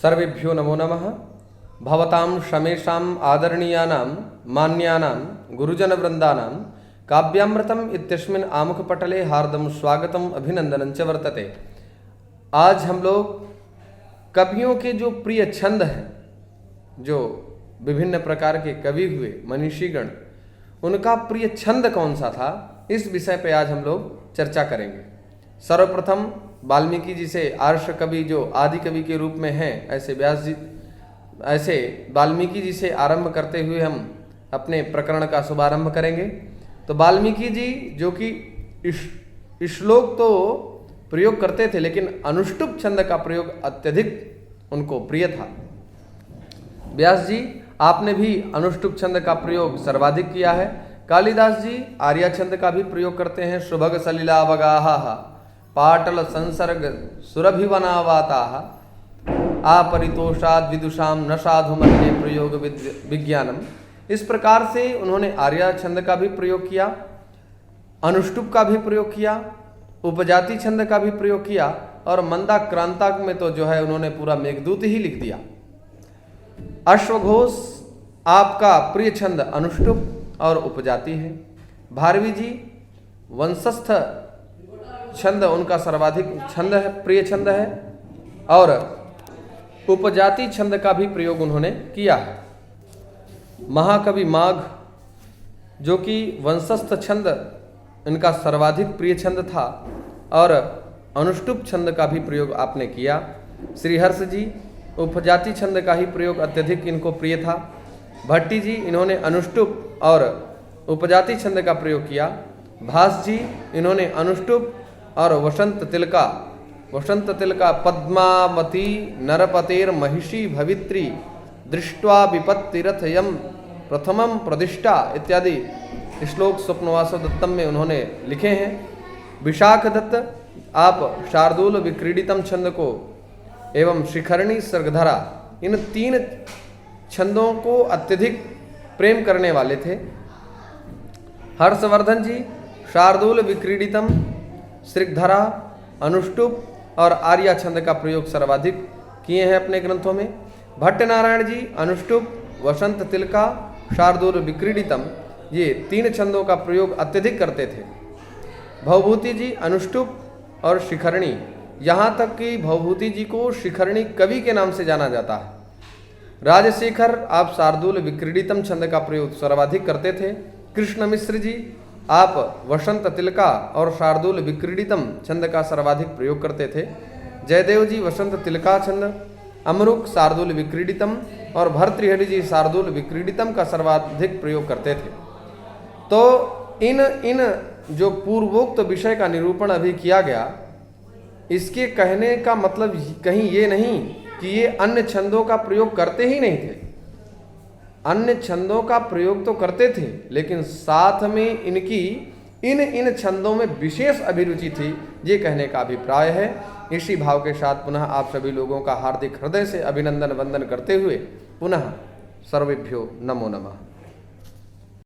सर्वेभ्यो नमो नमः। भवतां शमेषाम् आदरणीयानां मान्यानां गुरुजनवृन्दानां काव्यामृतम् इत्यस्मिन् आमुखपटले हार्दं स्वागतम् अभिनंदनं च वर्तते। आज हम लोग कवियों के जो प्रिय छंद हैं, जो विभिन्न प्रकार के कवि हुए मनीषीगण, उनका प्रिय छंद कौन सा था, इस विषय पे आज हम लोग चर्चा करेंगे। सर्वप्रथम वाल्मीकि जी से आर्ष कवि जो आदि कवि के रूप में हैं, ऐसे वाल्मीकि जी से आरंभ करते हुए हम अपने प्रकरण का शुभारंभ करेंगे। तो वाल्मीकि जी जो कि श्लोक तो प्रयोग करते थे, लेकिन अनुष्टुप छंद का प्रयोग अत्यधिक उनको प्रिय था। व्यास जी आपने भी अनुष्टुप छंद का प्रयोग सर्वाधिक किया है। कालिदास जी आर्या छंद का भी प्रयोग करते हैं। शुभग सलिलावगाहा पाटल संसर्ग सुरभिवनावाता आपरितोषाद विदुषाम न साधु मन्ये प्रयोग विज्ञानम। इस प्रकार से उन्होंने आर्या छंद का भी प्रयोग किया, अनुष्टुप का भी प्रयोग किया, उपजाति छंद का भी प्रयोग किया, और मंदाक्रांताक में तो जो है उन्होंने पूरा मेघदूत ही लिख दिया। अश्वघोष आपका प्रिय छंद अनुष्टुप और उपजाति है। भारवी जी वंशस्थ छंद उनका सर्वाधिक छंद है, प्रिय छंद है, और उपजाति छंद का भी प्रयोग उन्होंने किया है। महाकवि माघ जो कि वंशस्थ छंद इनका सर्वाधिक प्रिय छंद था, और अनुष्टुप छंद का भी प्रयोग आपने किया। श्रीहर्ष जी उपजाति छंद का ही प्रयोग अत्यधिक इनको प्रिय था। भट्टी जी इन्होंने अनुष्टुप और उपजाति छंद का प्रयोग किया। भास जी इन्होंने अनुष्टुप और वसंत तिलका पद्मावती नरपतेर महिषी भवित्री दृष्ट्वा विपत्तिरथयम प्रथमम प्रतिष्ठा इत्यादि श्लोक स्वप्नवासव दत्तम में उन्होंने लिखे हैं। विशाख दत्त आप शार्दूल विक्रीडितम छंद को एवं शिखरणी सर्गधरा, इन तीन छंदों को अत्यधिक प्रेम करने वाले थे। हर्षवर्धन जी शार्दूल विक्रीडितम, श्रृगधरा, अनुष्टुप और आर्या छंद का प्रयोग सर्वाधिक किए हैं अपने ग्रंथों में। भट्टनारायण जी अनुष्टुप, वसंत तिलका, शार्दूल विक्रीडितम, ये तीन छंदों का प्रयोग अत्यधिक करते थे। भवभूति जी अनुष्टुप और शिखरणी, यहाँ तक कि भवभूति जी को शिखरणी कवि के नाम से जाना जाता है। राजशेखर आप शार्दूल विक्रीडितम छंद का प्रयोग सर्वाधिक करते थे। कृष्ण मिश्र जी आप वसंत तिलका और शार्दूल विक्रीडितम छंद का सर्वाधिक प्रयोग करते थे। जयदेव जी वसंत तिलका छंद, अमरुक शार्दूल विक्रीडितम और भर्तृहरि जी शार्दूल विक्रीडितम का सर्वाधिक प्रयोग करते थे। तो इन जो पूर्वोक्त विषय का निरूपण अभी किया गया, इसके कहने का मतलब कहीं ये नहीं कि ये अन्य छंदों का प्रयोग करते ही नहीं थे। अन्य छंदों का प्रयोग तो करते थे, लेकिन साथ में इनकी इन छंदों में विशेष अभिरुचि थी, ये कहने का अभिप्राय है। इसी भाव के साथ पुनः आप सभी लोगों का हार्दिक हृदय से अभिनंदन वंदन करते हुए पुनः सर्वेभ्यो नमो नमः।